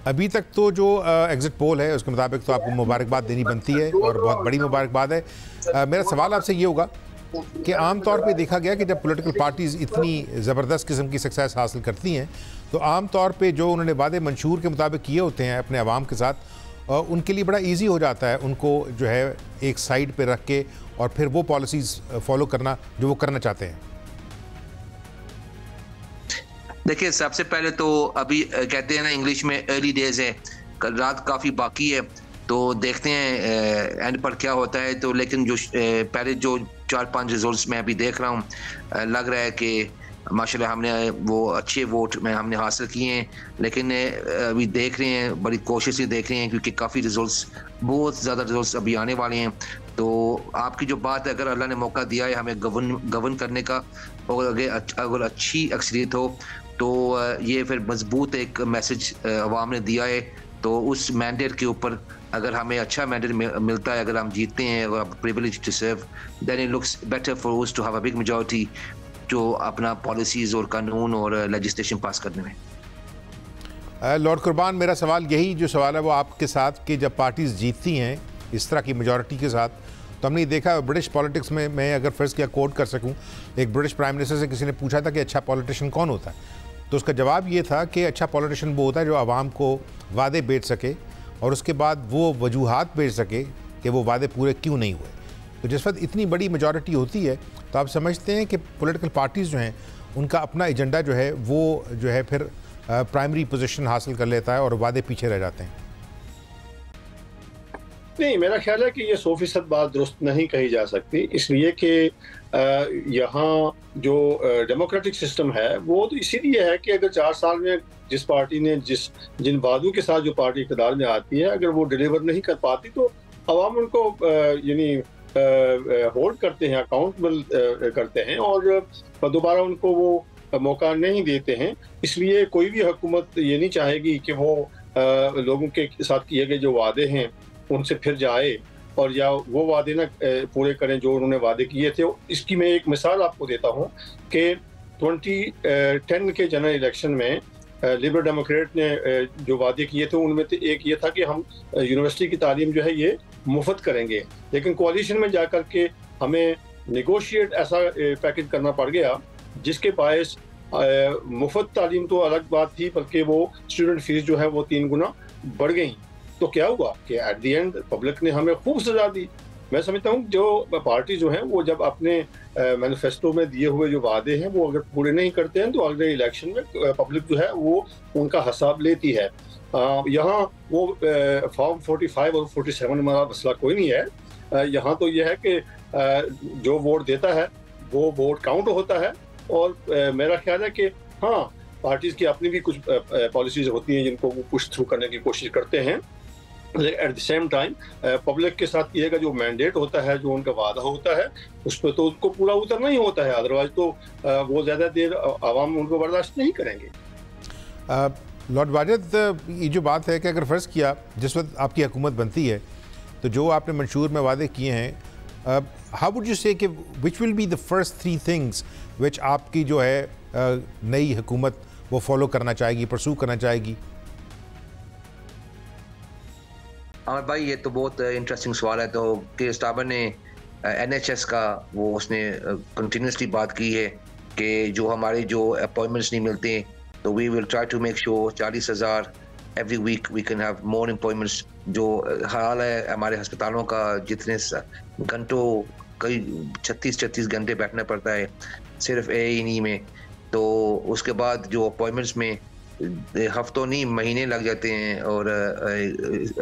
अभी तक तो जो एग्जिट पोल है उसके मुताबिक तो आपको मुबारकबाद देनी बनती है और बहुत बड़ी मुबारकबाद है। मेरा सवाल आपसे ये होगा कि आम तौर पे देखा गया कि जब पॉलिटिकल पार्टीज़ इतनी ज़बरदस्त किस्म की सक्सेस हासिल करती हैं तो आम तौर पे जो उन्होंने वादे मंशूर के मुताबिक किए होते हैं अपने अवाम के साथ, उनके लिए बड़ा इजी हो जाता है उनको जो है एक साइड पे रख के और फिर वो पॉलिसीज़ फॉलो करना जो वो करना चाहते हैं। देखिए, सबसे पहले तो अभी कहते हैं ना इंग्लिश में अर्ली डेज है, कल रात काफ़ी बाकी है, तो देखते हैं एंड पर क्या होता है। तो लेकिन जो पहले जो 4-5 रिजल्ट्स मैं अभी देख रहा हूँ, लग रहा है कि माशाल्लाह हमने वो अच्छे वोट में हमने हासिल किए हैं। लेकिन अभी देख रहे हैं, बड़ी कोशिश से देख रहे हैं, क्योंकि काफ़ी रिजल्ट्स, बहुत ज़्यादा रिजल्ट्स अभी आने वाले हैं। तो आपकी जो बात है, अगर अल्लाह ने मौका दिया है हमें गवर्न करने का और अगर अच्छी अक्सरियत हो तो ये फिर मजबूत एक मैसेज अवाम ने दिया है। तो उस मैंडेट के ऊपर अगर हमें अच्छा मैंडेट मिलता है, अगर हम जीतते हैं और privilege to serve, then it looks better for us to have a big majority जो अपना पॉलिसीज़ और कानून और लेजिस्लेशन पास करने में। लॉर्ड कुर्बान, मेरा सवाल यही जो सवाल है वो आपके साथ कि जब पार्टीज़ जीतती हैं इस तरह की मेजॉरिटी के साथ, तो हमने देखा ब्रिटिश पॉलिटिक्स में, मैं अगर फ़र्ज़ किया कोट कर सकूं, एक ब्रिटिश प्राइम मिनिस्टर से किसी ने पूछा था कि अच्छा पॉलिटिशियन कौन होता है, तो उसका जवाब ये था कि अच्छा पॉलिटिशियन वो होता है जो आवाम को वादे बेच सके और उसके बाद वो वजूहात बेच सके कि वो वादे पूरे क्यों नहीं हुए। तो जिस वक्त इतनी बड़ी मेजॉरिटी होती है तो आप समझते हैं कि पॉलिटिकल पार्टीज़ जो हैं उनका अपना एजेंडा जो है वो जो है फिर प्राइमरी पोजीशन हासिल कर लेता है और वादे पीछे रह जाते हैं। नहीं, मेरा ख्याल है कि ये 100% बात दुरुस्त नहीं कही जा सकती, इसलिए कि यहाँ जो डेमोक्रेटिक सिस्टम है वो तो इसीलिए है कि अगर 4 साल में जिस पार्टी ने जिन वादों के साथ जो पार्टी इक़्तिदार में आती है, अगर वो डिलीवर नहीं कर पाती तो अवाम उनको यानी होल्ड करते हैं, अकाउंटेबल करते हैं और दोबारा उनको वो मौका नहीं देते हैं। इसलिए कोई भी हुकूमत ये नहीं चाहेगी कि वो लोगों के साथ किए गए जो वादे हैं उनसे फिर जाए और या वो वादे ना पूरे करें जो उन्होंने वादे किए थे। इसकी मैं एक मिसाल आपको देता हूँ कि 2010 के जनरल इलेक्शन में लिबरल डेमोक्रेट ने जो वादे किए थे उनमें से एक ये था कि हम यूनिवर्सिटी की तालीम जो है ये मुफ्त करेंगे, लेकिन कोalition में जाकर के हमें नेगोशिएट ऐसा पैकेज करना पड़ गया जिसके बायस मुफ्त तालीम तो अलग बात थी, बल्कि वो स्टूडेंट फीस जो है वो 3 गुना बढ़ गई। तो क्या हुआ कि एट द एंड पब्लिक ने हमें खूब सजा दी। मैं समझता हूँ जो पार्टी जो है वो जब अपने मैनिफेस्टो में दिए हुए जो वादे हैं वो अगर पूरे नहीं करते हैं तो अगले इलेक्शन में पब्लिक जो है वो उनका हिसाब लेती है। यहाँ वो फॉर्म 45 और 47 हमारा मसला कोई नहीं है। यहाँ तो ये है कि जो वोट देता है वो वोट काउंट होता है और मेरा ख्याल है कि हाँ, पार्टीज की अपनी भी कुछ पॉलिसीज होती हैं जिनको वो पुश थ्रू करने की कोशिश करते हैं। At the same time public के साथ किए गए जो मैंडेट होता है, जो उनका वादा होता है, उस पर तो उनको पूरा उतरना ही होता है, अदरवाइज तो वो ज़्यादा देर आवाम उनको बर्दाश्त नहीं करेंगे। लॉर्ड वाजिद, ये जो बात है कि अगर फ़र्ज़ किया जिस वक्त आपकी हुकूमत बनती है तो जो आपने मंशूर में वादे किए हैं, हाउ वुड यू से कि which will be the first 3 things which आपकी जो है नई हुकूमत वो फॉलो करना चाहेगी, परसू करना चाहेगी? आमिर भाई, ये तो बहुत इंटरेस्टिंग सवाल है। तो के स्टाबर ने NHS का वो उसने कंटिन्यूसली बात की है कि जो हमारे जो अपॉइंटमेंट्स नहीं मिलते तो we will try to make sure 40,000 every week we can have more appointments. जो हाल है हमारे अस्पतालों का, जितने घंटों, कई 36 घंटे बैठना पड़ता है सिर्फ A&E में, तो उसके बाद जो अपॉइंटमेंट्स में हफ्तों नहीं महीने लग जाते हैं और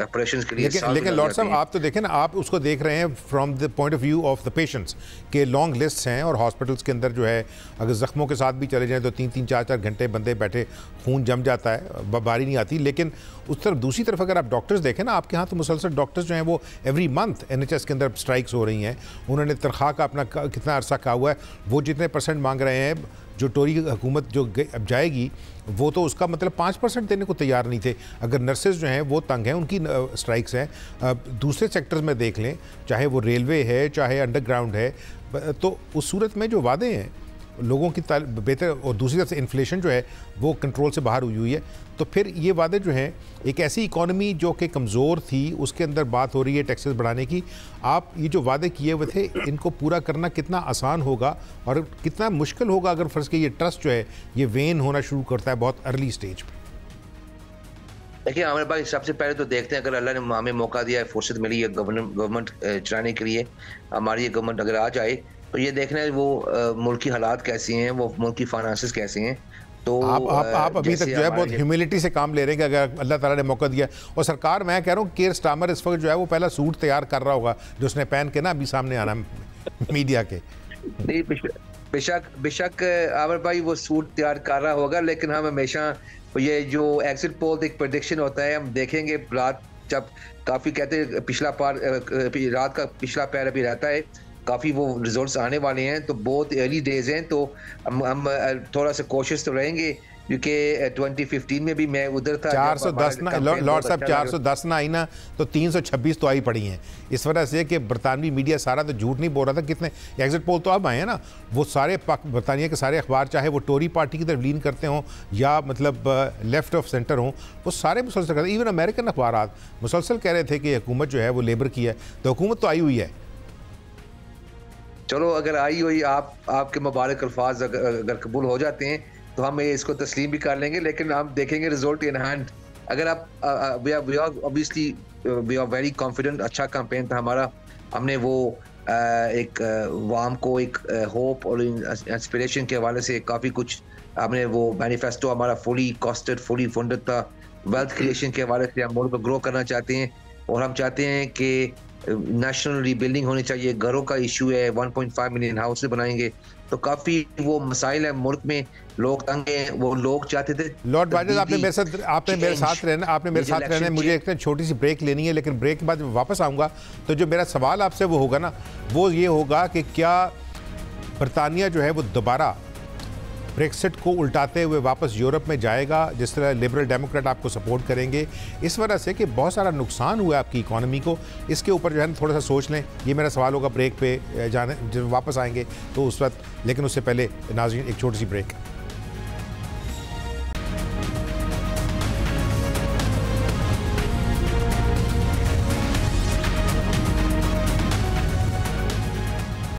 ऑपरेशंस के लिए लेकिन लॉर्ड साहब, आप तो देखें ना, आप उसको देख रहे हैं from the point of view of the patients के लॉन्ग लिस्ट्स हैं और हॉस्पिटल्स के अंदर जो है अगर ज़ख्मों के साथ भी चले जाएं तो 3-3, 4-4 घंटे बंदे बैठे, खून जम जाता है, बारी नहीं आती। लेकिन उस तरफ दूसरी तरफ अगर आप डॉक्टर्स देखें ना, आपके यहाँ तो मुसलसल डॉक्टर्स जो हैं वो एवरी मंथ NHS के अंदर स्ट्राइक्स हो रही हैं। उन्होंने तनख्वाह का अपना कितना अरसा कहा हुआ है, वो जितने % मांग रहे हैं, जो टोरी हुकूमत जो अब जाएगी वो तो उसका मतलब 5% देने को तैयार नहीं थे। अगर नर्सेज जो हैं वो तंग हैं, उनकी स्ट्राइक्स हैं। दूसरे सेक्टर्स में देख लें, चाहे वो रेलवे है, चाहे अंडरग्राउंड है, तो उस सूरत में जो वादे हैं लोगों की बेहतर, और दूसरी तरफ से इन्फ्लेशन जो है वो कंट्रोल से बाहर हुई है। तो फिर ये वादे जो हैं, एक ऐसी इकॉनमी जो कि कमज़ोर थी उसके अंदर बात हो रही है टैक्सेस बढ़ाने की, आप ये जो वादे किए हुए थे इनको पूरा करना कितना आसान होगा और कितना मुश्किल होगा अगर फर्ज के ये ट्रस्ट जो है ये वेन होना शुरू करता है बहुत अर्ली स्टेज पर? देखिए आमिर भाई, सबसे पहले तो देखते हैं, अगर अल्लाह ने हमें मौका दिया है, फुर्सत मिली है गवर्नमेंट चलाने के लिए, हमारी ये गवर्नमेंट अगर आ जाए तो ये देखना है वो मुल्क की हालात कैसी हैं, वो मुल्क की फाइनेंसेस कैसी हैं। तो आप अभी तक जो है बहुत ह्यूमिलिटी से काम ले रहे हैं कि अगर अल्लाह ताला ने मौका दिया। और सरकार, मैं कह रहा हूँ केयर स्टार्मर इस वक्त जो है वो पहला सूट तैयार कर रहा होगा जो उसने पहन के ना अभी सामने आना मीडिया के। नहीं, बेशक आमिर भाई वो सूट तैयार कर रहा होगा, लेकिन हम हमेशा ये जो एग्जिट पोल एक प्रेडिक्शन होता है, हम देखेंगे रात जब काफ़ी कहते हैं रात का पिछला पैर अभी रहता है, काफ़ी वो रिजल्ट्स आने वाले हैं, तो बहुत अर्ली डेज हैं, तो हम थोड़ा सा कोशिश तो रहेंगे, क्योंकि 2015 में भी मैं उधर था। 410 ना लॉर्ड साहब, 410 ना आई ना तो 326 तो आई पड़ी हैं। इस वजह से कि बरतानवी मीडिया सारा तो झूठ नहीं बोल रहा था। कितने एग्जिट पोल तो अब आए हैं ना, वो सारे बरतानिया के सारे अखबार, चाहे वो टोरी पार्टी की तरफ लीन करते हों या मतलब लेफ्ट ऑफ सेंटर हों, वो सारे मुसलसल करते हैं। इवन अमेरिकन अखबार मुसलसल कह रहे थे कि हुकूमत जो है वो लेबर की है, तो हुकूमत तो आई हुई है। चलो अगर आई हुई, आपके मुबारक अल्फाज अगर कबूल हो जाते हैं तो हम इसको तस्लीम भी कर लेंगे, लेकिन हम देखेंगे रिजल्ट इन हैंड। अगर आप obviously we are very confident, अच्छा कैंपेन था हमारा, हमने वो एक वाम को एक होप और इंस्पिरेशन के हवाले से काफ़ी कुछ हमने वो मैनिफेस्टो हमारा फुली कॉस्टेड, फुली फंडेड था। वेल्थ क्रिएशन के हवाले से हम मुल्क को ग्रो करना चाहते हैं, और हम चाहते हैं कि नेशनल रीबिल्डिंग होनी चाहिए। घरों का इशू है, 1.5 मिलियन हाउस बनाएंगे, तो काफी वो मसाइल है मुल्क में, लोग तंग हैं, वो लोग चाहते थे। लॉर्ड वाजिद, आपने मेरे साथ रहना, मुझे एक छोटी सी ब्रेक लेनी है, लेकिन ब्रेक के बाद वापस आऊँगा। तो जो मेरा सवाल आपसे वो होगा ना, वो ये होगा कि क्या बरतानिया जो है वो दोबारा ब्रेक्सिट को उल्टाते हुए वापस यूरोप में जाएगा, जिस तरह लिबरल डेमोक्रेट आपको सपोर्ट करेंगे, इस वजह से कि बहुत सारा नुकसान हुआ है आपकी इकॉनमी को। इसके ऊपर जो है थोड़ा सा सोच लें। ये मेरा सवाल होगा ब्रेक पे जाने, जब वापस आएंगे तो उस वक्त। लेकिन उससे पहले नाज़रीन एक छोटी सी ब्रेक।